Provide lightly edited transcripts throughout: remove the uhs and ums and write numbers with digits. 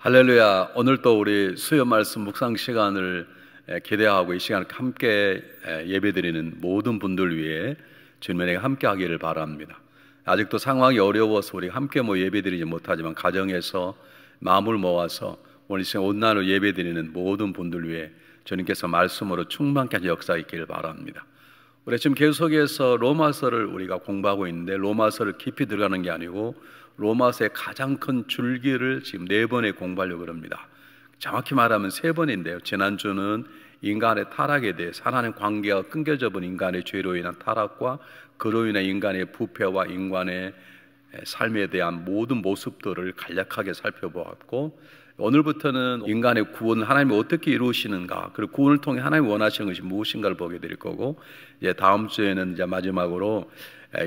할렐루야. 오늘 또 우리 수요 말씀 묵상 시간을 기대하고 이 시간을 함께 예배드리는 모든 분들 위해 주님에게 함께 하기를 바랍니다. 아직도 상황이 어려워서 우리 함께 예배드리지 못하지만 가정에서 마음을 모아서 오늘 이 시간 온난으로 예배드리는 모든 분들 위해 주님께서 말씀으로 충만케 하신 역사 있기를 바랍니다. 우리 지금 계속해서 로마서를 우리가 공부하고 있는데, 로마서를 깊이 들어가는 게 아니고 로마서의 가장 큰 줄기를 지금 4번에 공부하려고 합니다. 정확히 말하면 3번인데요. 지난주는 인간의 타락에 대해서, 하나님 관계가 끊겨져 버린 인간의 죄로 인한 타락과 그로 인한 인간의 부패와 인간의 삶에 대한 모든 모습들을 간략하게 살펴보았고, 오늘부터는 인간의 구원을 하나님이 어떻게 이루시는가, 그리고 구원을 통해 하나님이 원하시는 것이 무엇인가를 보게 될 거고, 다음 주에는 이제 마지막으로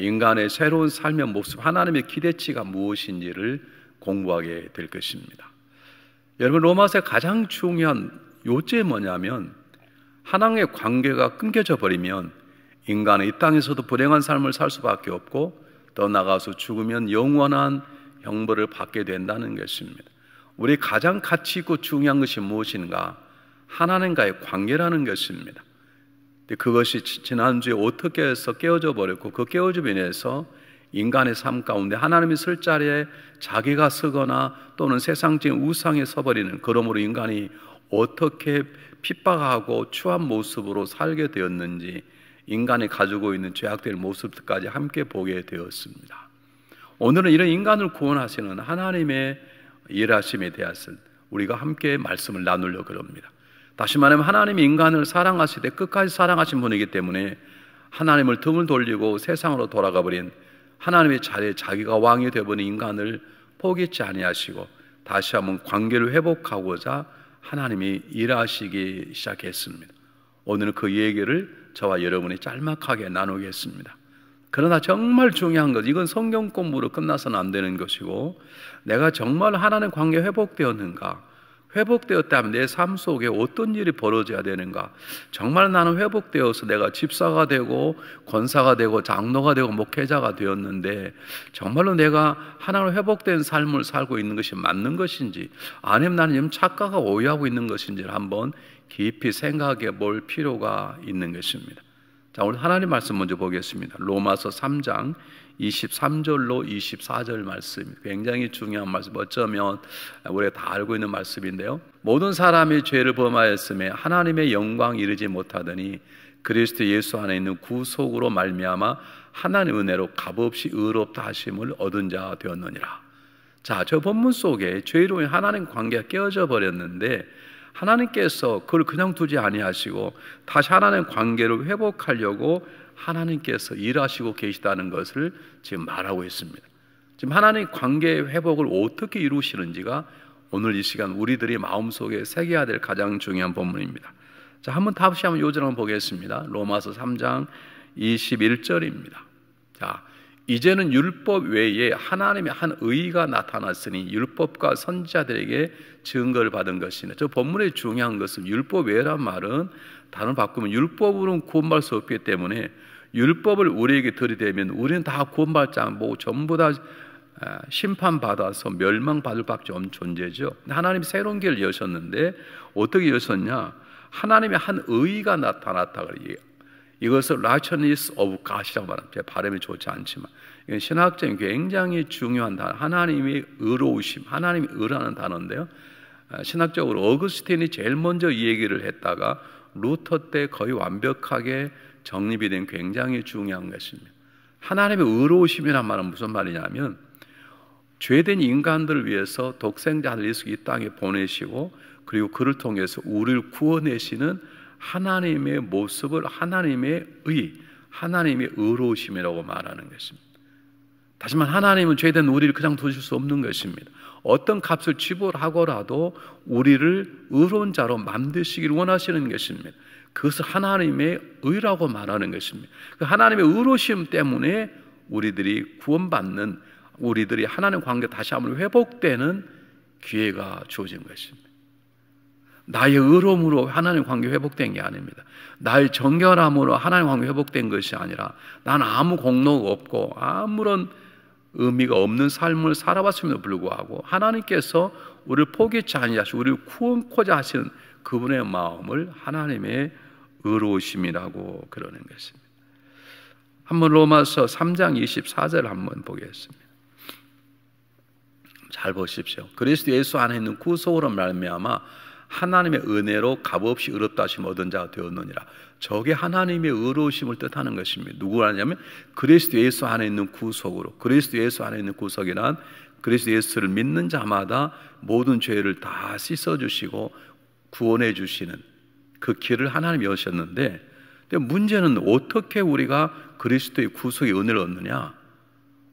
인간의 새로운 삶의 모습, 하나님의 기대치가 무엇인지를 공부하게 될 것입니다. 여러분, 로마서의 가장 중요한 요점이 뭐냐면, 하나님의 관계가 끊겨져 버리면 인간은 이 땅에서도 불행한 삶을 살 수밖에 없고, 더 나아가서 죽으면 영원한 형벌을 받게 된다는 것입니다. 우리 가장 가치 있고 중요한 것이 무엇인가? 하나님과의 관계라는 것입니다. 그것이 지난주에 어떻게 해서 깨어져 버렸고, 그 깨어짐으로 인해서 인간의 삶 가운데 하나님이 설 자리에 자기가 서거나 또는 세상적인 우상에 서버리는, 그러므로 인간이 어떻게 핍박하고 추한 모습으로 살게 되었는지, 인간이 가지고 있는 죄악된 모습까지 함께 보게 되었습니다. 오늘은 이런 인간을 구원하시는 하나님의 일하심에 대해서 우리가 함께 말씀을 나누려고 합니다. 다시 말하면 하나님이 인간을 사랑하실 때 끝까지 사랑하신 분이기 때문에 하나님을 등을 돌리고 세상으로 돌아가 버린, 하나님의 자리에 자기가 왕이 되어버린 인간을 포기치 아니하시고 다시 한번 관계를 회복하고자 하나님이 일하시기 시작했습니다. 오늘은 그 얘기를 저와 여러분이 짤막하게 나누겠습니다. 그러나 정말 중요한 것, 이건 성경 공부로 끝나서는 안 되는 것이고, 내가 정말 하나님 관계 회복되었는가, 회복되었다면 내 삶 속에 어떤 일이 벌어져야 되는가, 정말 나는 회복되어서 내가 집사가 되고 권사가 되고 장로가 되고 목회자가 되었는데 정말로 내가 하나님 회복된 삶을 살고 있는 것이 맞는 것인지, 아니면 나는 지금 착각하고 오해하고 있는 것인지를 한번 깊이 생각해 볼 필요가 있는 것입니다. 자, 오늘 하나님 말씀 먼저 보겠습니다. 로마서 3장 23절로 24절 말씀, 굉장히 중요한 말씀, 어쩌면 우리가 다 알고 있는 말씀인데요. 모든 사람이 죄를 범하였음에 하나님의 영광 이르지 못하더니 그리스도 예수 안에 있는 구속으로 말미암아 하나님의 은혜로 값없이 의롭다 하심을 얻은 자 되었느니라. 자, 저 본문 속에 죄로 인해 하나님 관계가 깨어져 버렸는데 하나님께서 그걸 그냥 두지 아니하시고 다시 하나님 관계를 회복하려고 하나님께서 일하시고 계시다는 것을 지금 말하고 있습니다. 지금 하나님 관계 회복을 어떻게 이루시는지가 오늘 이 시간 우리들이 마음속에 새겨야 될 가장 중요한 본문입니다. 자, 다시 한번 요절 한번 보겠습니다. 로마서 3장 21절입니다. 자, 이제는 율법 외에 하나님의 한 의가 나타났으니 율법과 선지자들에게 증거를 받은 것이네. 저 본문의 중요한 것은 율법 외란 말은 단어를 바꾸면 율법으로는 구원받을 수 없기 때문에 율법을 우리에게 들이대면 우리는 다 구원받지 않고 전부 다 심판받아서 멸망받을 밖에 없는 존재죠. 하나님이 새로운 길을 여셨는데 어떻게 여셨냐? 하나님의 한 의가 나타났다 그래요. 이것을 righteousness of God이라고 말합니다. 제 발음이 좋지 않지만 이건 신학적인 굉장히 중요한 단어, 하나님의 의로우심, 하나님의 의라는 단어인데요. 신학적으로 어거스틴이 제일 먼저 이 얘기를 했다가 루터 때 거의 완벽하게 정립이 된 굉장히 중요한 것입니다. 하나님의 의로우심이란 말은 무슨 말이냐면, 죄된 인간들을 위해서 독생자 아들 예수 이 땅에 보내시고 그리고 그를 통해서 우리를 구원하시는 하나님의 모습을 하나님의 의, 하나님의 의로우심이라고 말하는 것입니다. 다시 말하면 하나님은 죄된 우리를 그냥 두실 수 없는 것입니다. 어떤 값을 지불하고라도 우리를 의로운 자로 만드시길 원하시는 것입니다. 그것을 하나님의 의라고 말하는 것입니다. 그 하나님의 의로우심 때문에 우리들이 구원받는, 우리들이 하나님 관계 다시 한번 회복되는 기회가 주어진 것입니다. 나의 의로움으로 하나님 관계 회복된 게 아닙니다. 나의 정결함으로 하나님 관계 회복된 것이 아니라, 나는 아무 공로가 없고 아무런 의미가 없는 삶을 살아왔음에도 불구하고 하나님께서 우리를 포기치 아니하시고 우리를 구원코자 하시는 그분의 마음을 하나님의 의로우심이라고 그러는 것입니다. 한번 로마서 3장 24절 한번 보겠습니다. 잘 보십시오. 그리스도 예수 안에 있는 구속으로 말미암아 하나님의 은혜로 값없이 의롭다 하심 얻은 자가 되었느니라. 저게 하나님의 의로우심을 뜻하는 것입니다. 누구 하냐면 그리스도 예수 안에 있는 구속으로. 그리스도 예수 안에 있는 구속이란 그리스도 예수를 믿는 자마다 모든 죄를 다 씻어주시고 구원해 주시는 그 길을 하나님이 여셨는데, 문제는 어떻게 우리가 그리스도의 구속의 은혜를 얻느냐?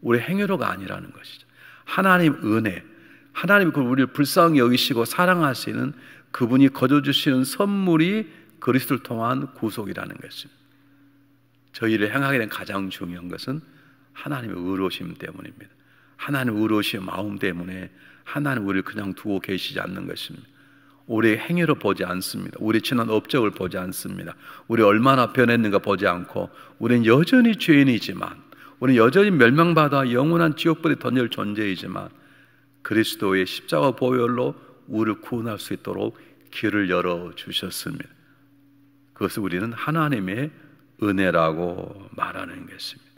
우리 행위로가 아니라는 것이죠. 하나님 은혜, 하나님이 우리를 불쌍히 여기시고 사랑하시는 그분이 거저주시는 선물이 그리스도를 통한 구속이라는 것입니다. 저희를 행하게 된 가장 중요한 것은 하나님의 의로우심 때문입니다. 하나님의 의로우신 마음 때문에 하나님 우리를 그냥 두고 계시지 않는 것입니다. 우리의 행위로 보지 않습니다. 우리 지난 업적을 보지 않습니다. 우리 얼마나 변했는가 보지 않고 우리는 여전히 죄인이지만, 우리는 여전히 멸망받아 영원한 지옥불에 던질 존재이지만 그리스도의 십자가 보혈로 우리를 구원할 수 있도록 길을 열어주셨습니다. 그것을 우리는 하나님의 은혜라고 말하는 것입니다.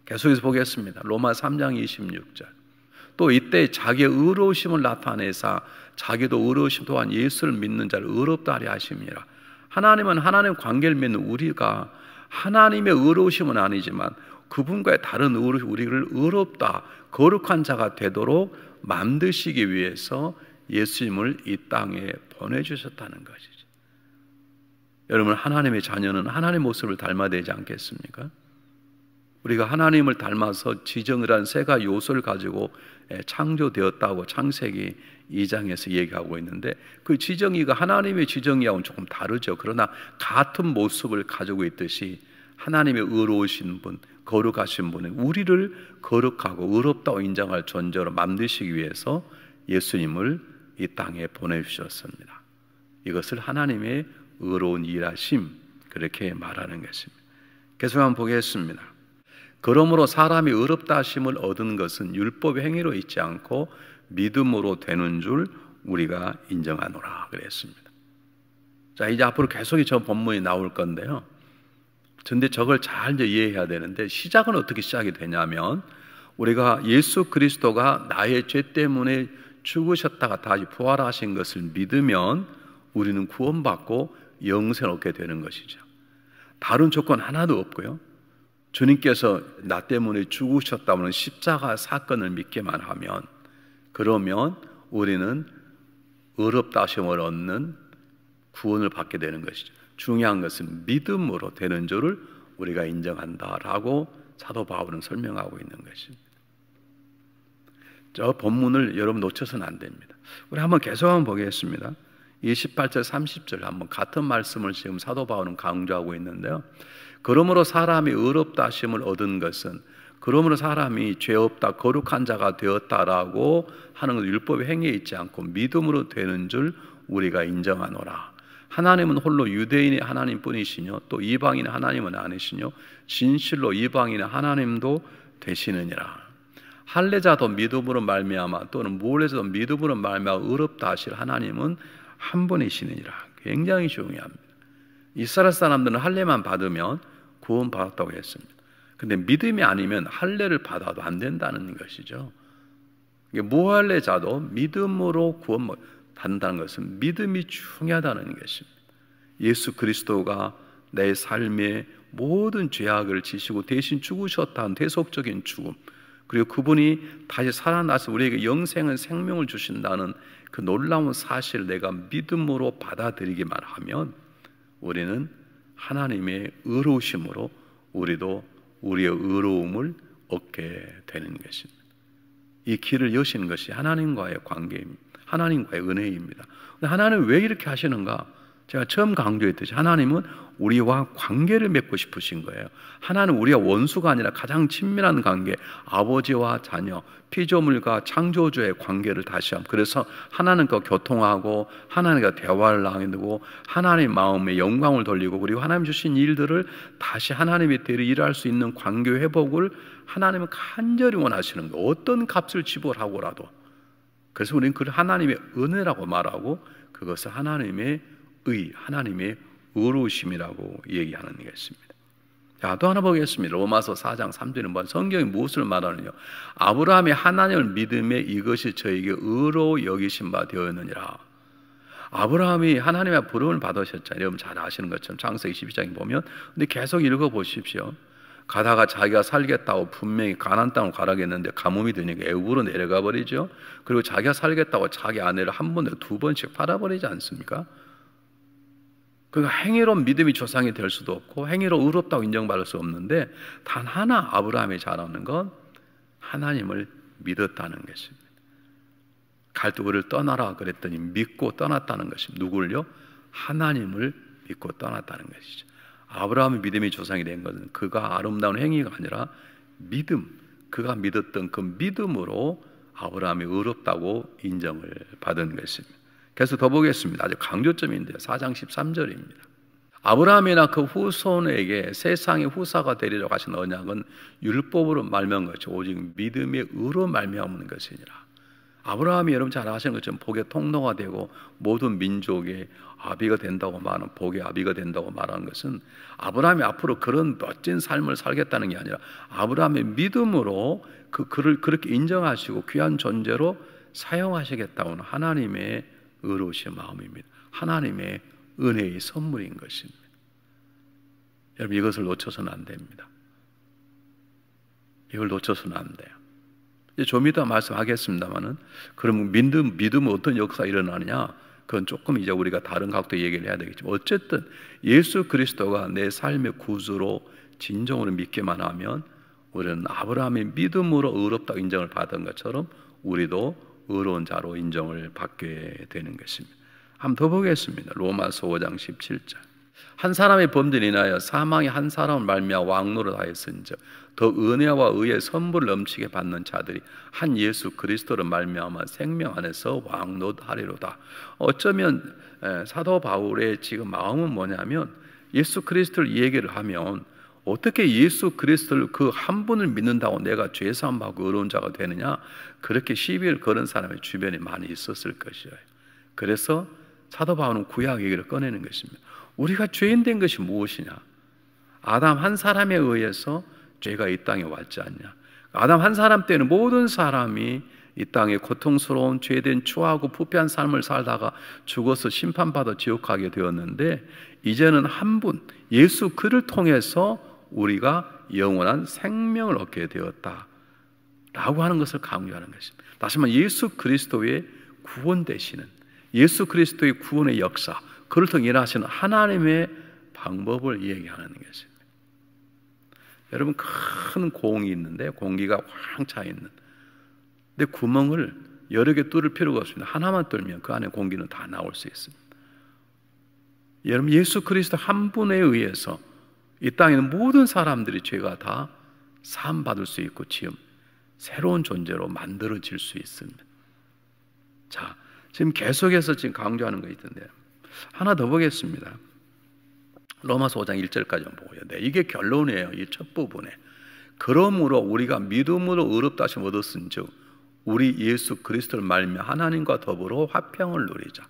계속해서 보겠습니다. 로마 3장 26절. 또 이때 자기의 의로우심을 나타내사 자기도 의로우심 또한 예수를 믿는 자를 의롭다 하려 하심이라. 하나님은 하나님 관계를 맺는 우리가 하나님의 의로우심은 아니지만 그분과의 다른 의로우심, 우리를 의롭다 거룩한 자가 되도록 만드시기 위해서 예수님을 이 땅에 보내주셨다는 것이죠. 여러분, 하나님의 자녀는 하나님의 모습을 닮아야 되지 않겠습니까? 우리가 하나님을 닮아서 지정이라는 세가 요소를 가지고 창조되었다고 창세기 2장에서 얘기하고 있는데, 그 지정이가 하나님의 지정이하고는 조금 다르죠. 그러나 같은 모습을 가지고 있듯이 하나님의 의로우신 분, 거룩하신 분은 우리를 거룩하고 의롭다고 인정할 존재로 만드시기 위해서 예수님을 이 땅에 보내주셨습니다. 이것을 하나님의 의로운 일하심, 그렇게 말하는 것입니다. 계속 한번 보겠습니다. 그러므로 사람이 의롭다 하심을 얻은 것은 율법의 행위로 있지 않고 믿음으로 되는 줄 우리가 인정하노라 그랬습니다. 자, 이제 앞으로 계속 저 본문이 나올 건데요. 근데 저걸 잘 이해해야 되는데, 시작은 어떻게 시작이 되냐면, 우리가 예수 그리스도가 나의 죄 때문에 죽으셨다가 다시 부활하신 것을 믿으면 우리는 구원받고 영생을 얻게 되는 것이죠. 다른 조건 하나도 없고요. 주님께서 나 때문에 죽으셨다는 십자가 사건을 믿기만 하면, 그러면 우리는 의롭다 하심을 얻는 구원을 받게 되는 것이죠. 중요한 것은 믿음으로 되는 줄을 우리가 인정한다라고 사도 바울은 설명하고 있는 것입니다. 저 본문을 여러분 놓쳐서는 안 됩니다. 우리 한번 계속 한번 보겠습니다. 28절 30절 한번 같은 말씀을 지금 사도 바울은 강조하고 있는데요. 그러므로 사람이 의롭다 하심을 얻은 것은, 그러므로 사람이 죄 없다 거룩한 자가 되었다라고 하는 것, 율법의 행위에 있지 않고 믿음으로 되는 줄 우리가 인정하노라. 하나님은 홀로 유대인의 하나님뿐이시뇨 또 이방인의 하나님은 아니시뇨 진실로 이방인의 하나님도 되시느니라. 할례자도 믿음으로 말미암아 또는 무할례자도 믿음으로 말미암아 의롭다 하실 하나님은 한 분이시느니라. 굉장히 중요합니다. 이스라엘 사람들은 할례만 받으면 구원받았다고 했습니다. 근데 믿음이 아니면 할례를 받아도 안 된다는 것이죠. 무할례자도 믿음으로 구원받는다는 것은 믿음이 중요하다는 것입니다. 예수 그리스도가 내 삶의 모든 죄악을 지시고 대신 죽으셨다는 대속적인 죽음, 그리고 그분이 다시 살아나서 우리에게 영생은 생명을 주신다는 그 놀라운 사실을 내가 믿음으로 받아들이기만 하면 우리는 하나님의 의로우심으로 우리도 우리의 의로움을 얻게 되는 것입니다. 이 길을 여시는 것이 하나님과의 관계입니다. 하나님과의 은혜입니다. 하나님은 왜 이렇게 하시는가? 제가 처음 강조했듯이 하나님은 우리와 관계를 맺고 싶으신 거예요. 하나님은 우리가 원수가 아니라 가장 친밀한 관계, 아버지와 자녀, 피조물과 창조주의 관계를 다시 한번, 그래서 하나님과 교통하고 하나님과 대화를 나누고 하나님 마음에 영광을 돌리고, 그리고 하나님 주신 일들을 다시 하나님의 대로 일할 수 있는 관계 회복을 하나님은 간절히 원하시는 거예요. 어떤 값을 지불하고라도. 그래서 우리는 그걸 하나님의 은혜라고 말하고, 그것을 하나님의 하나님의 의로우심이라고 얘기하는 것입니다. 자, 또 하나 보겠습니다. 로마서 4장 3절에 보면 성경이 무엇을 말하느냐? 아브라함이 하나님을 믿음에 이것이 저에게 의로 여기신 바 되었느니라. 아브라함이 하나님의 부름을 받으셨잖아요. 여러분 잘 아시는 것처럼 창세기 12장에 보면. 근데 계속 읽어보십시오. 가다가 자기가 살겠다고 분명히 가나안 땅으로 가라겠는데 가뭄이 드니까 애굽으로 내려가 버리죠. 그리고 자기가 살겠다고 자기 아내를 한 번에 두 번씩 팔아버리지 않습니까? 그러니까 행위로운 믿음이 조상이 될 수도 없고 행위로 의롭다고 인정받을 수 없는데, 단 하나 아브라함이 잘하는 건 하나님을 믿었다는 것입니다. 갈대우를 떠나라 그랬더니 믿고 떠났다는 것입니다. 누구를요? 하나님을 믿고 떠났다는 것이죠. 아브라함의 믿음이 조상이 된 것은 그가 아름다운 행위가 아니라 믿음, 그가 믿었던 그 믿음으로 아브라함이 의롭다고 인정을 받은 것입니다. 계속 더 보겠습니다. 아주 강조점인데요. 4장 13절입니다. 아브라함이나 그 후손에게 세상의 후사가 되리라고 하신 언약은 율법으로 말미암은 것이 오직 믿음의 의로 말미암는 것이니라. 아브라함이 여러분 잘 아시는 것처럼 복의 통로가 되고 모든 민족의 아비가 된다고 말하는, 복의 아비가 된다고 말하는 것은 아브라함이 앞으로 그런 멋진 삶을 살겠다는 게 아니라 아브라함의 믿음으로 그를 그렇게 인정하시고 귀한 존재로 사용하시겠다는 하나님의 의로우신 마음입니다. 하나님의 은혜의 선물인 것입니다. 여러분 이것을 놓쳐서는 안 됩니다. 이걸 놓쳐서는 안 돼요. 이제 좀 이따 말씀하겠습니다만은, 그럼 믿음은 어떤 역사가 일어나느냐? 그건 조금 이제 우리가 다른 각도 얘기를 해야 되겠지만, 어쨌든 예수 그리스도가 내 삶의 구주로 진정으로 믿기만 하면 우리는 아브라함의 믿음으로 의롭다고 인정을 받은 것처럼 우리도 의로운 자로 인정을 받게 되는 것입니다. 한번 더 보겠습니다. 로마서 5장 17절. 한 사람의 범죄로 인하여 사망이 한 사람을 말미암아 왕노를 하였은즉 더 은혜와 의의 선물을 넘치게 받는 자들이 한 예수 그리스도를 말미암아 생명 안에서 왕노하리로다. 어쩌면 사도 바울의 지금 마음은 뭐냐면, 예수 그리스도를 이 얘기를 하면 어떻게 예수 그리스도를 그 한 분을 믿는다고 내가 죄사함 받고 의로운 자가 되느냐, 그렇게 시비를 거는 사람이 주변에 많이 있었을 것이에요. 그래서 사도 바울은 구약 얘기를 꺼내는 것입니다. 우리가 죄인 된 것이 무엇이냐? 아담 한 사람에 의해서 죄가 이 땅에 왔지 않냐? 아담 한 사람 때는 모든 사람이 이 땅에 고통스러운 죄된 추하고 부패한 삶을 살다가 죽어서 심판받아 지옥 가게 되었는데, 이제는 한 분 예수 그를 통해서 우리가 영원한 생명을 얻게 되었다 라고 하는 것을 강조하는 것입니다. 다시 말해 예수 그리스도의 구원 되시는, 예수 그리스도의 구원의 역사, 그를 통해 일하시는 하나님의 방법을 얘기하는 것입니다. 여러분 큰 공이 있는데, 공기가 황 차 있는, 근데 구멍을 여러 개 뚫을 필요가 없습니다. 하나만 뚫으면 그 안에 공기는 다 나올 수 있습니다. 여러분 예수 그리스도 한 분에 의해서 이 땅에 있는 모든 사람들이 죄가 다 사함 받을 수 있고 지금 새로운 존재로 만들어질 수 있습니다. 자, 지금 계속해서 지금 강조하는 거 있던데요. 하나 더 보겠습니다. 로마서 5장 1절까지 보고요. 네, 이게 결론이에요. 이 첫 부분에. 그러므로 우리가 믿음으로 의롭다 하심을 얻었은즉 우리 예수 그리스도를 말미암아 하나님과 더불어 화평을 누리자.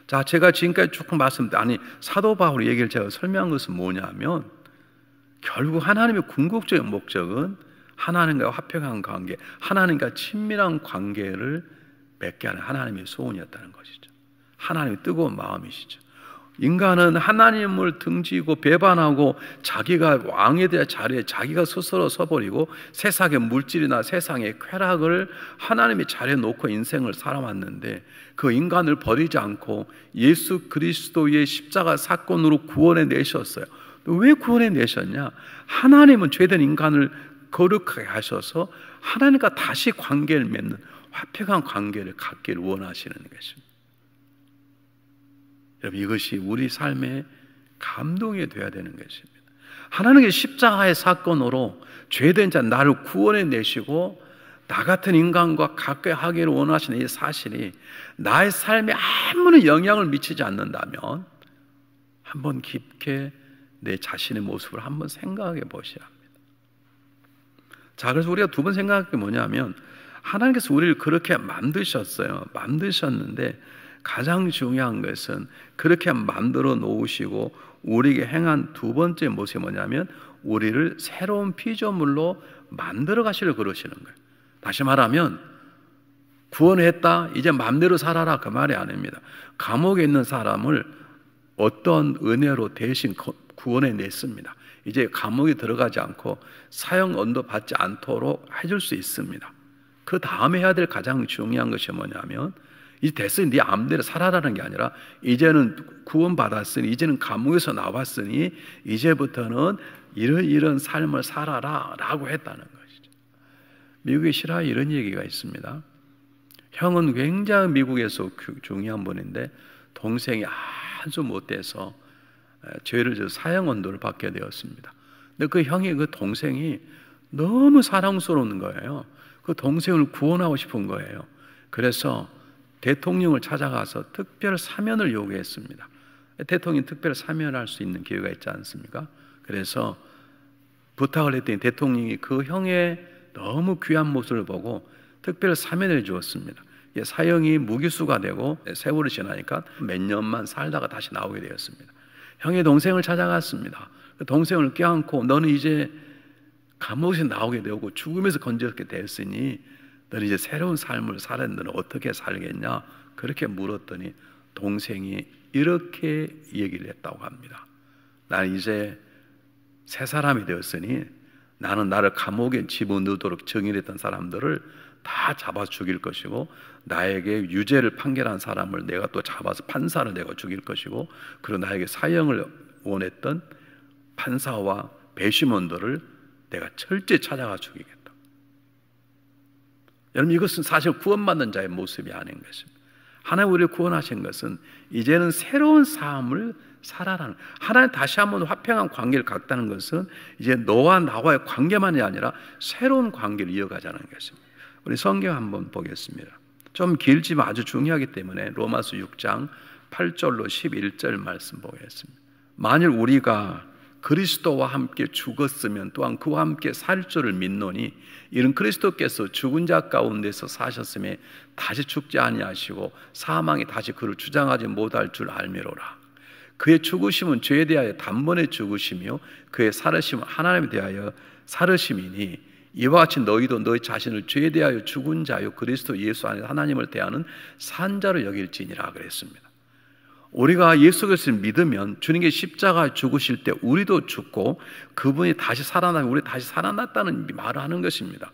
자, 제가 지금까지 조금 말씀드린 사도 바울의 얘기를 제가 설명한 것은 뭐냐면, 결국 하나님의 궁극적인 목적은 하나님과 화평한 관계, 하나님과 친밀한 관계를 맺게 하는 하나님의 소원이었다는 것이죠. 하나님의 뜨거운 마음이시죠. 인간은 하나님을 등지고 배반하고 자기가 왕에 대한 자리에 자기가 스스로 서버리고 세상의 물질이나 세상의 쾌락을 하나님의 자리에 놓고 인생을 살아왔는데, 그 인간을 버리지 않고 예수 그리스도의 십자가 사건으로 구원해 내셨어요. 왜 구원해 내셨냐? 하나님은 죄된 인간을 거룩하게 하셔서 하나님과 다시 관계를 맺는 화평한 관계를 갖기를 원하시는 것입니다. 여러분, 이것이 우리 삶의 감동이 되어야 되는 것입니다. 하나님의 십자가의 사건으로 죄된 자 나를 구원해 내시고 나 같은 인간과 가까이 하기를 원하시는 이 사실이 나의 삶에 아무런 영향을 미치지 않는다면 한번 깊게 내 자신의 모습을 한번 생각해 보셔야 합니다. 자, 그래서 우리가 두 번 생각할 게 뭐냐면, 하나님께서 우리를 그렇게 만드셨어요. 만드셨는데 가장 중요한 것은 그렇게 만들어 놓으시고 우리에게 행한 두 번째 모습이 뭐냐면, 우리를 새로운 피조물로 만들어 가시려고 그러시는 거예요. 다시 말하면 구원했다, 이제 마음대로 살아라, 그 말이 아닙니다. 감옥에 있는 사람을 어떤 은혜로 대신 구원해 냈습니다. 이제 감옥에 들어가지 않고 사형 언도 받지 않도록 해줄 수 있습니다. 그 다음에 해야 될 가장 중요한 것이 뭐냐면, 이제 됐으니 네 마음대로 살아라는 게 아니라, 이제는 구원받았으니, 이제는 감옥에서 나왔으니 이제부터는 이런 삶을 살아라 라고 했다는 것이죠. 미국의 실화에 이런 얘기가 있습니다. 형은 굉장히 미국에서 중요한 분인데 동생이 아주 못돼서 죄를 져서 사형 언도를 받게 되었습니다. 근데 그 형이, 그 동생이 너무 사랑스러운 거예요. 그 동생을 구원하고 싶은 거예요. 그래서 대통령을 찾아가서 특별 사면을 요구했습니다. 대통령이 특별 사면할 수 있는 기회가 있지 않습니까? 그래서 부탁을 했더니 대통령이 그 형의 너무 귀한 모습을 보고 특별 사면을 주었습니다. 사형이 무기수가 되고 세월이 지나니까 몇 년만 살다가 다시 나오게 되었습니다. 형의 동생을 찾아갔습니다. 그 동생을 껴안고, 너는 이제 감옥에서 나오게 되고 죽음에서 건졌게 되었으니 너는 이제 새로운 삶을 살아, 너는 어떻게 살겠냐, 그렇게 물었더니 동생이 이렇게 얘기를 했다고 합니다. 나는 이제 새 사람이 되었으니 나는 나를 감옥에 집어넣도록 정의했던 사람들을 다 잡아 죽일 것이고, 나에게 유죄를 판결한 사람을 내가 또 잡아서 판사를 내가 죽일 것이고, 그리고 나에게 사형을 원했던 판사와 배심원들을 내가 철저히 찾아가 죽이겠다. 여러분, 이것은 사실 구원받는 자의 모습이 아닌 것입니다. 하나님 우리를 구원하신 것은 이제는 새로운 삶을 살아라는, 하나님 다시 한번 화평한 관계를 갖다는 것은 이제 너와 나와의 관계만이 아니라 새로운 관계를 이어가자는 것입니다. 우리 성경 한번 보겠습니다. 좀 길지만 아주 중요하기 때문에 로마서 6장 8절로 11절 말씀 보겠습니다. 만일 우리가 그리스도와 함께 죽었으면 또한 그와 함께 살 줄을 믿노니, 이는 그리스도께서 죽은 자 가운데서 사셨음에 다시 죽지 아니하시고 사망이 다시 그를 주장하지 못할 줄 알미로라. 그의 죽으심은 죄에 대하여 단번에 죽으시며 그의 살으심은 하나님에 대하여 살으심이니, 이와 같이 너희도 너희 자신을 죄에 대하여 죽은 자요 그리스도 예수 안에서 하나님을 대하는 산 자로 여길지니라 그랬습니다. 우리가 예수 그리스도를 믿으면 주님께 십자가에 죽으실 때 우리도 죽고 그분이 다시 살아나면 우리 다시 살아났다는 말을 하는 것입니다.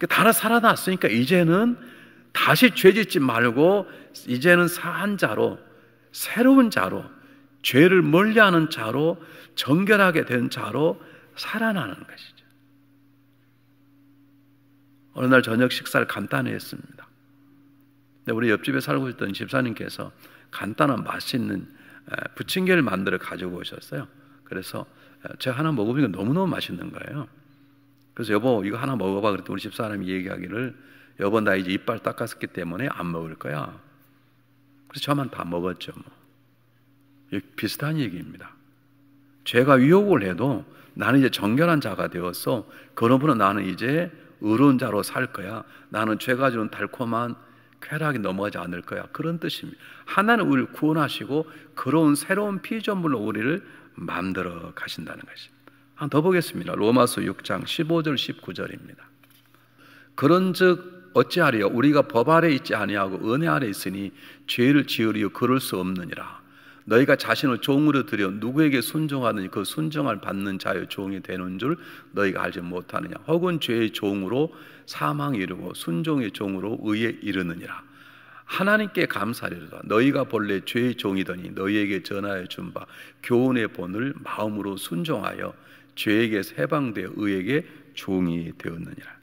다시 살아났으니까 이제는 다시 죄짓지 말고 이제는 산 자로, 새로운 자로, 죄를 멀리하는 자로, 정결하게 된 자로 살아나는 것이죠. 어느 날 저녁 식사를 간단히 했습니다. 근데 우리 옆집에 살고 있던 집사님께서 간단한 맛있는 부침개를 만들어 가지고 오셨어요. 그래서 제가 하나 먹어보니까 너무너무 맛있는 거예요. 그래서 여보 이거 하나 먹어봐 그랬더니 우리 집사람이 얘기하기를, 여보 나 이제 이빨 닦았기 때문에 안 먹을 거야. 그래서 저만 다 먹었죠. 비슷한 얘기입니다. 죄가 유혹을 해도 나는 이제 정결한 자가 되었어. 그러므로 나는 이제 의로운 자로 살 거야. 나는 죄가 주는 달콤한 쾌락이 넘어가지 않을 거야. 그런 뜻입니다. 하나는 우리를 구원하시고 그런 새로운 피조물로 우리를 만들어 가신다는 것입니다. 한 더 보겠습니다. 로마서 6장 15절 19절입니다. 그런즉 어찌하리요? 우리가 법 아래 있지 아니하고 은혜 아래 있으니 죄를 지으리요 그럴 수 없느니라. 너희가 자신을 종으로 들여 누구에게 순종하느니 그 순종을 받는 자의 종이 되는 줄 너희가 알지 못하느냐. 혹은 죄의 종으로 사망에 이르고 순종의 종으로 의에 이르느니라. 하나님께 감사하리로다. 너희가 본래 죄의 종이더니 너희에게 전하여 준 바 교훈의 본을 마음으로 순종하여 죄에게서 해방되어 의에게 종이 되었느니라.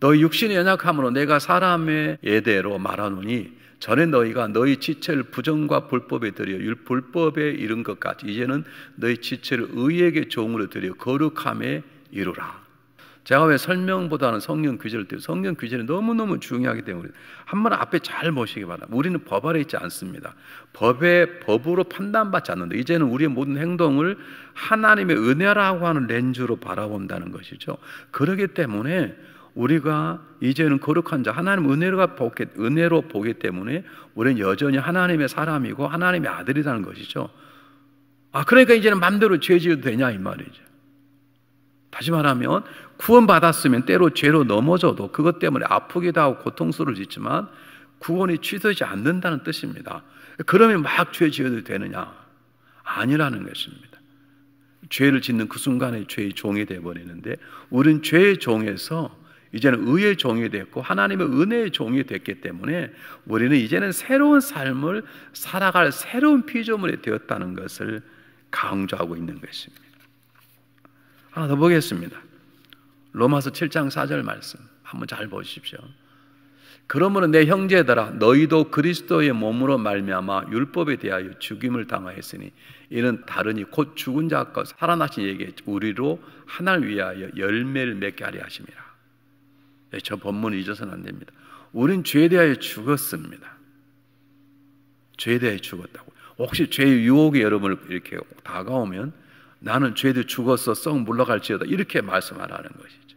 너희 육신의 연약함으로 내가 사람의 예대로 말하노니 전에 너희가 너희 지체를 부정과 불법에 드려 불법에 이른 것 같이 이제는 너희 지체를 의에게 종으로 드려 거룩함에 이루라. 제가 왜 설명보다는 성경 규제를 드려요? 성경 규제는 너무너무 중요하기 때문에 한번 앞에 잘 보시기 바랍니다. 우리는 법 아래 있지 않습니다. 법으로 판단받지 않는다. 이제는 우리의 모든 행동을 하나님의 은혜라고 하는 렌즈로 바라본다는 것이죠. 그렇기 때문에 우리가 이제는 거룩한 자, 하나님 은혜로 보기 때문에 우리는 여전히 하나님의 사람이고 하나님의 아들이라는 것이죠. 그러니까 이제는 마음대로 죄 지어도 되냐 이 말이죠. 다시 말하면 구원받았으면 때로 죄로 넘어져도 그것 때문에 아프기도 하고 고통스러워지지만 구원이 취소되지 않는다는 뜻입니다. 그러면 막 죄 지어도 되느냐? 아니라는 것입니다. 죄를 짓는 그 순간에 죄의 종이 되어버리는데 우리는 죄의 종에서 이제는 의의 종이 됐고 하나님의 은혜의 종이 됐기 때문에 우리는 이제는 새로운 삶을 살아갈 새로운 피조물이 되었다는 것을 강조하고 있는 것입니다. 하나 더 보겠습니다. 로마서 7장 4절 말씀 한번 잘 보십시오. 그러므로 내 형제들아 너희도 그리스도의 몸으로 말미암아 율법에 대하여 죽임을 당하였으니 이는 다르니 곧 죽은 자가 살아나신 이에게 우리로 하나를 위하여 열매를 맺게 하려 하심이라. 저 본문을 잊어서는 안 됩니다. 우린 죄에 대하여 죽었습니다. 죄에 대하여 죽었다고. 혹시 죄의 유혹이 여러분을 이렇게 다가오면 나는 죄에 죽었어 썩 물러갈지어다 이렇게 말씀하라는 것이죠.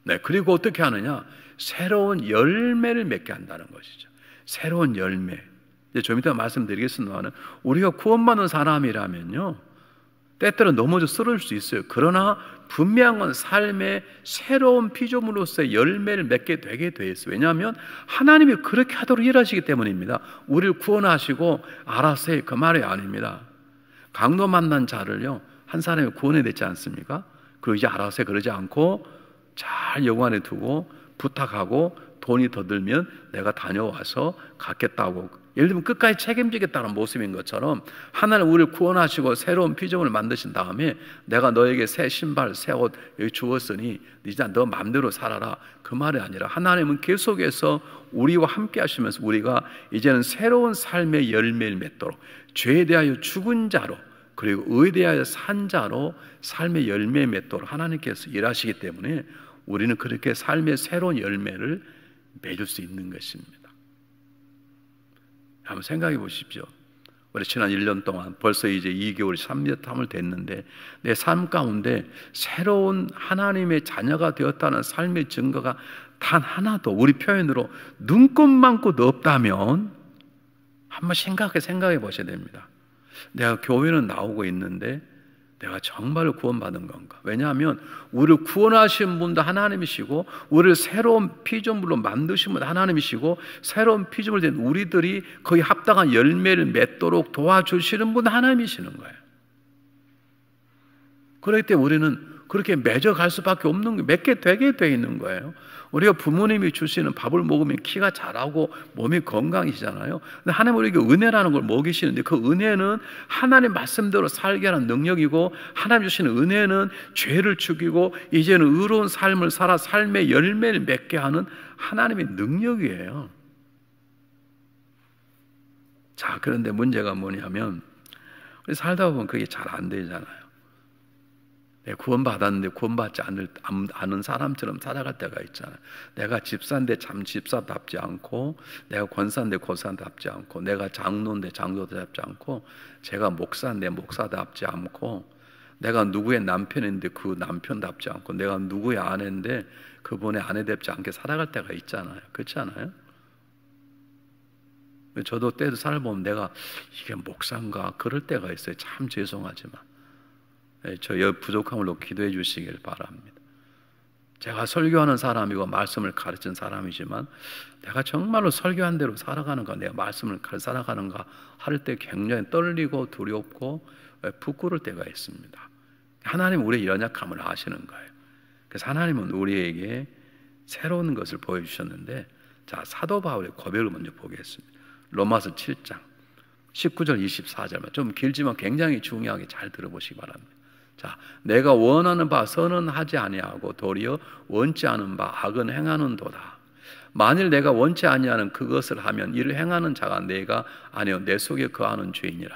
네, 그리고 어떻게 하느냐? 새로운 열매를 맺게 한다는 것이죠. 새로운 열매. 이제 좀 이따 말씀드리겠습니다만 우리가 구원받는 사람이라면요 때때로 넘어져 쓰러질 수 있어요. 그러나 분명한 건 삶의 새로운 피조물로서의 열매를 맺게 되게 돼 있어요. 왜냐하면 하나님이 그렇게 하도록 일하시기 때문입니다. 우리를 구원하시고 알아서 해 그 말이 아닙니다. 강도 만난 자를요 한 사람이 구원해냈지 않습니까? 그리고 이제 알아서 해 그러지 않고 잘 영안에 두고 부탁하고 돈이 더 들면 내가 다녀와서 갖겠다고 예를 들면 끝까지 책임지겠다는 모습인 것처럼 하나님 우리를 구원하시고 새로운 피조물을 만드신 다음에 내가 너에게 새 신발 새 옷 여기 주었으니 이제 너 마음대로 살아라 그 말이 아니라 하나님은 계속해서 우리와 함께 하시면서 우리가 이제는 새로운 삶의 열매를 맺도록 죄에 대하여 죽은 자로 그리고 의에 대하여 산 자로 삶의 열매 맺도록 하나님께서 일하시기 때문에 우리는 그렇게 삶의 새로운 열매를 맺을 수 있는 것입니다. 한번 생각해 보십시오. 우리 지난 1년 동안 벌써 이제 2개월, 3년 탐을 됐는데 내 삶 가운데 새로운 하나님의 자녀가 되었다는 삶의 증거가 단 하나도 우리 표현으로 눈꼽만큼도 없다면 한번 생각해 보셔야 됩니다. 내가 교회는 나오고 있는데 내가 정말 구원받은 건가? 왜냐하면 우리를 구원하신 분도 하나님이시고 우리를 새로운 피조물로 만드신 분도 하나님이시고 새로운 피조물 된 우리들이 거기에 합당한 열매를 맺도록 도와주시는 분도 하나님이시는 거예요. 그렇기 때문에 우리는 그렇게 맺어갈 수밖에 없는 게 맺게 되게 돼 있는 거예요. 우리가 부모님이 주시는 밥을 먹으면 키가 자라고 몸이 건강이잖아요. 근데 하나님 우리에게 은혜라는 걸 먹이시는데 그 은혜는 하나님 말씀대로 살게 하는 능력이고 하나님 주시는 은혜는 죄를 죽이고 이제는 의로운 삶을 살아 삶의 열매를 맺게 하는 하나님의 능력이에요. 자, 그런데 문제가 뭐냐면 살다 보면 그게 잘 안 되잖아요. 구원받았는데 구원받지 않은 사람처럼 살아갈 때가 있잖아요. 내가 집사인데 참 집사답지 않고 내가 권사인데 권사답지 않고 내가 장로인데 장로답지 않고 제가 목사인데 목사답지 않고 내가 누구의 남편인데 그 남편답지 않고 내가 누구의 아내인데 그분의 아내답지 않게 살아갈 때가 있잖아요. 그렇지 않아요? 저도 때도 살아보면 내가 이게 목사인가 그럴 때가 있어요. 참 죄송하지만 저의 부족함을 놓고 기도해 주시길 바랍니다. 제가 설교하는 사람이고 말씀을 가르친 사람이지만 내가 정말로 설교한 대로 살아가는가 내가 말씀을 살아가는가 할 때 굉장히 떨리고 두렵고 부끄러울 때가 있습니다. 하나님 우리의 연약함을 아시는 거예요. 그래서 하나님은 우리에게 새로운 것을 보여주셨는데 자 사도 바울의 고백을 먼저 보겠습니다. 로마서 7장 19절 24절만 좀 길지만 굉장히 중요하게 잘 들어보시기 바랍니다. 자, 내가 원하는 바 선은 하지 아니하고 도리어 원치 않은 바 악은 행하는도다. 만일 내가 원치 아니하는 그것을 하면 이를 행하는 자가 내가 아니요 내 속에 거하는 죄이니라.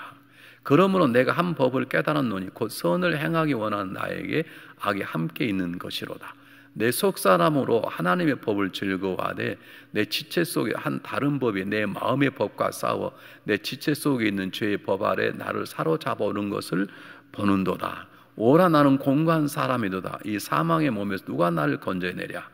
그러므로 내가 한 법을 깨달았노니 곧 선을 행하기 원하는 나에게 악이 함께 있는 것이로다. 내 속사람으로 하나님의 법을 즐거워하되 내 지체 속에 한 다른 법이 내 마음의 법과 싸워 내 지체 속에 있는 죄의 법 아래 나를 사로잡아 오는 것을 보는도다. 오라 나는 공고한 사람이도다. 이 사망의 몸에서 누가 나를 건져내랴.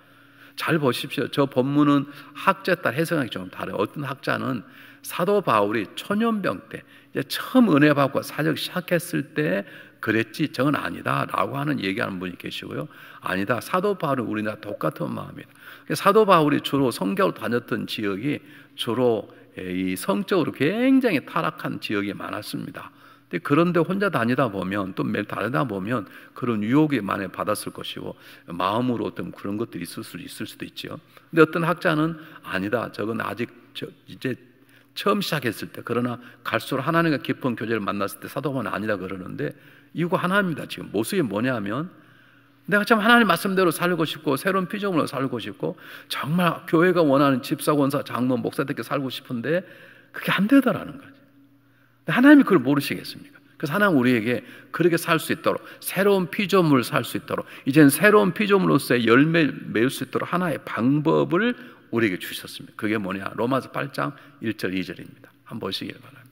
잘 보십시오. 저 본문은 학자에 따라 해석하기 좀 다르요. 어떤 학자는 사도 바울이 초년병 때 이제 처음 은혜 받고 사역 시작했을 때 그랬지 저건 아니다 라고 하는 얘기하는 분이 계시고요. 아니다, 사도 바울은 우리나 똑같은 마음이다. 사도 바울이 주로 성교로 다녔던 지역이 주로 이 성적으로 굉장히 타락한 지역이 많았습니다. 그런데 혼자 다니다 보면 또 매일 다니다 보면 그런 유혹이 많이 받았을 것이고 마음으로 어떤 그런 것들이 있을 수도 있죠. 근데 어떤 학자는 아니다, 저건 아직 이제 처음 시작했을 때, 그러나 갈수록 하나님과 깊은 교제를 만났을 때 사도 바울은 아니다 그러는데 이유가 하나입니다. 지금 모습이 뭐냐면 내가 참 하나님 말씀대로 살고 싶고 새로운 피조물로 살고 싶고 정말 교회가 원하는 집사, 권사, 장로, 목사들께 살고 싶은데 그게 안 되더라는 거죠. 하나님이 그걸 모르시겠습니까? 그래서 하나님 우리에게 그렇게 살 수 있도록 새로운 피조물을 살 수 있도록 이제는 새로운 피조물로서의 열매를 맺을 수 있도록 하나의 방법을 우리에게 주셨습니다. 그게 뭐냐? 로마서 8장 1절 2절입니다. 한번 보시길 바랍니다.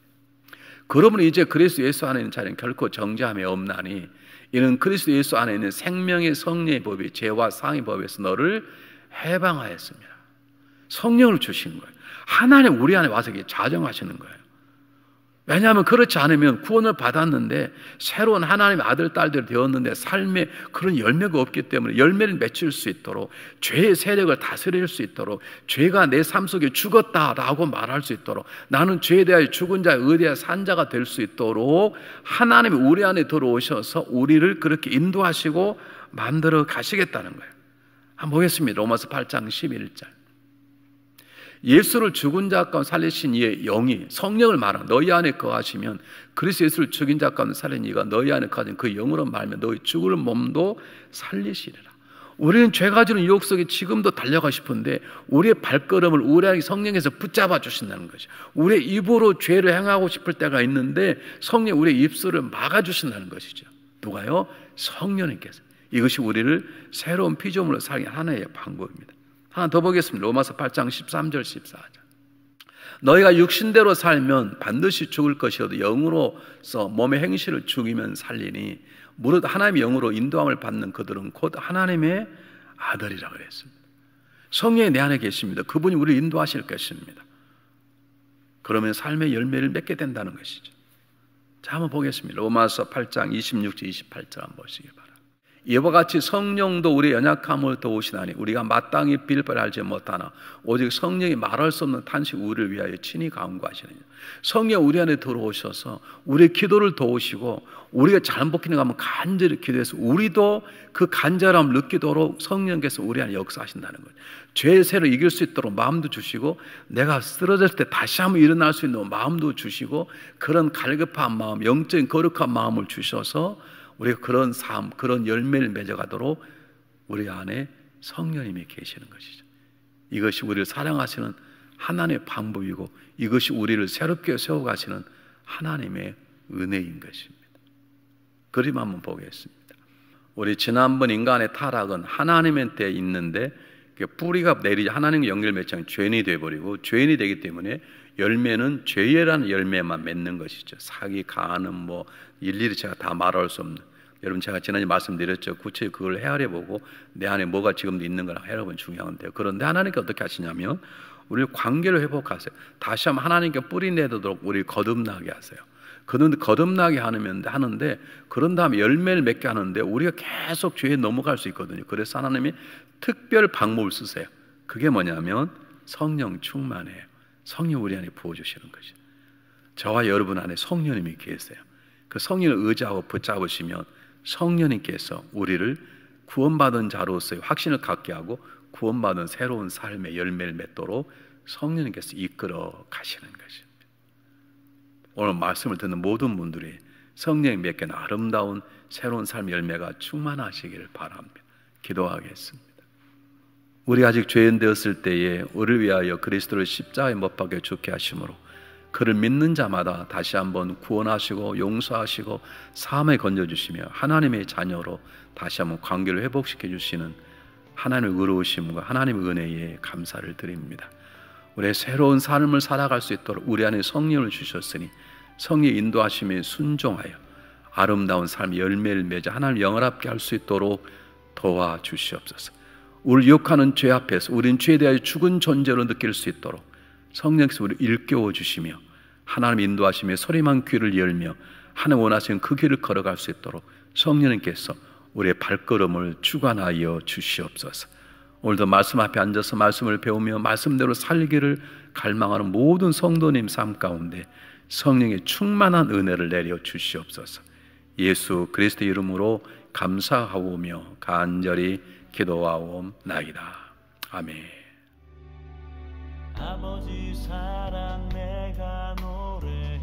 그러므로 이제 그리스도 예수 안에 있는 자는 결코 정죄함이 없나니 이는 그리스도 예수 안에 있는 생명의 성령의 법이 죄와 상의 법에서 너를 해방하였습니다. 성령을 주신 거예요. 하나님 우리 안에 와서 자정하시는 거예요. 왜냐하면 그렇지 않으면 구원을 받았는데 새로운 하나님의 아들, 딸들이 되었는데 삶에 그런 열매가 없기 때문에 열매를 맺을 수 있도록 죄의 세력을 다스릴 수 있도록 죄가 내 삶 속에 죽었다라고 말할 수 있도록 나는 죄에 대하여 죽은 자에 의대하여 산 자가 될 수 있도록 하나님이 우리 안에 들어오셔서 우리를 그렇게 인도하시고 만들어 가시겠다는 거예요. 한번 보겠습니다. 로마서 8장 11절. 예수를 죽은 자 가운데 살리신 이의 영이 성령을 말하는 너희 안에 거하시면 그리스도 예수를 죽인 자 가운데 살린 이가 너희 안에 거하신 그 영으로 말하면 너희 죽을 몸도 살리시리라. 우리는 죄가 주는 유혹 속에 지금도 달려가 싶은데 우리의 발걸음을 우리 성령에서 붙잡아 주신다는 거죠. 우리의 입으로 죄를 행하고 싶을 때가 있는데 성령 우리의 입술을 막아 주신다는 것이죠. 누가요? 성령님께서. 이것이 우리를 새로운 피조물로 살게 하나의 방법입니다. 하나 더 보겠습니다. 로마서 8장 13절 14절. 너희가 육신대로 살면 반드시 죽을 것이어도 영으로서 몸의 행실을 죽이면 살리니 무릇 하나님의 영으로 인도함을 받는 그들은 곧 하나님의 아들이라 그랬습니다. 성령이 내 안에 계십니다. 그분이 우리를 인도하실 것입니다. 그러면 삶의 열매를 맺게 된다는 것이죠. 자, 한번 보겠습니다. 로마서 8장 26절 28절 한번 보시기 바랍니다. 이와 같이 성령도 우리의 연약함을 도우시나니 우리가 마땅히 빌 바를 알지 못하나 오직 성령이 말할 수 없는 탄식 우리를 위하여 친히 간구하시느니라. 성령 우리 안에 들어오셔서 우리의 기도를 도우시고 우리가 잘못 기도하면 간절히 기도해서 우리도 그 간절함을 느끼도록 성령께서 우리 안에 역사하신다는 거예요. 죄의 세를 이길 수 있도록 마음도 주시고 내가 쓰러졌을 때 다시 한번 일어날 수 있는 마음도 주시고 그런 갈급한 마음, 영적인 거룩한 마음을 주셔서 우리가 그런 삶, 그런 열매를 맺어가도록 우리 안에 성령님이 계시는 것이죠. 이것이 우리를 사랑하시는 하나님의 방법이고 이것이 우리를 새롭게 세워가시는 하나님의 은혜인 것입니다. 그림 한번 보겠습니다. 우리 지난번 인간의 타락은 하나님한테 있는데 뿌리가 내리지 하나님과 연결 맺지 죄인이 되어버리고 죄인이 되기 때문에 열매는 죄라는 열매만 맺는 것이죠. 사기, 가는 뭐 일일이 제가 다 말할 수 없는, 여러분 제가 지난주에 말씀드렸죠. 구체적으로 그걸 헤아려 보고 내 안에 뭐가 지금도 있는 거랑 헤아려 보면 중요한데요. 그런데 하나님께 어떻게 하시냐면 우리를 관계를 회복하세요. 다시 한번 하나님께 뿌리 내도록 우리를 거듭나게 하세요. 거듭나게 하는데 그런 다음에 열매를 맺게 하는데 우리가 계속 죄에 넘어갈 수 있거든요. 그래서 하나님이 특별 방법을 쓰세요. 그게 뭐냐면 성령 충만해요. 성령 우리 안에 부어주시는 것이죠. 저와 여러분 안에 성령님이 계세요. 그 성령을 의지하고 붙잡으시면 성령님께서 우리를 구원받은 자로서의 확신을 갖게 하고 구원받은 새로운 삶의 열매를 맺도록 성령님께서 이끌어 가시는 것입니다. 오늘 말씀을 듣는 모든 분들이 성령이 맺게 아름다운 새로운 삶의 열매가 충만하시기를 바랍니다. 기도하겠습니다. 우리 아직 죄인 되었을 때에 우리를 위하여 그리스도를 십자가에 못 박혀 죽게 하심으로 그를 믿는 자마다 다시 한번 구원하시고 용서하시고 사함에 건져주시며 하나님의 자녀로 다시 한번 관계를 회복시켜 주시는 하나님의 의로우심과 하나님의 은혜에 감사를 드립니다. 우리의 새로운 삶을 살아갈 수 있도록 우리 안에 성령을 주셨으니 성령의 인도하심에 순종하여 아름다운 삶의 열매를 맺어 하나님을 영원하게 할 수 있도록 도와주시옵소서. 우리를 유혹하는 죄 앞에서 우리는 죄에 대하여 죽은 존재로 느낄 수 있도록 성령께서 우리를 일깨워 주시며 하나님 인도하심에 소리만 귀를 열며 하나님 원하시는 그 길을 걸어갈 수 있도록 성령님께서 우리의 발걸음을 주관하여 주시옵소서. 오늘도 말씀 앞에 앉아서 말씀을 배우며 말씀대로 살기를 갈망하는 모든 성도님 삶 가운데 성령의 충만한 은혜를 내려 주시옵소서. 예수 그리스도의 이름으로 감사하오며 간절히 기도하옵나이다. 아멘. 아버지 사랑 내가 노래해,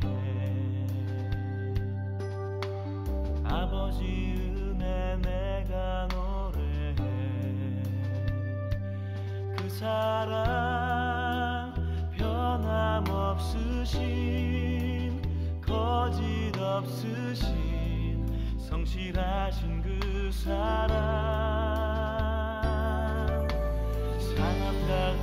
아버지 은혜 내가 노래해. 그 사랑 변함없으신 거짓 없으신 성실하신 그 사랑 상함 다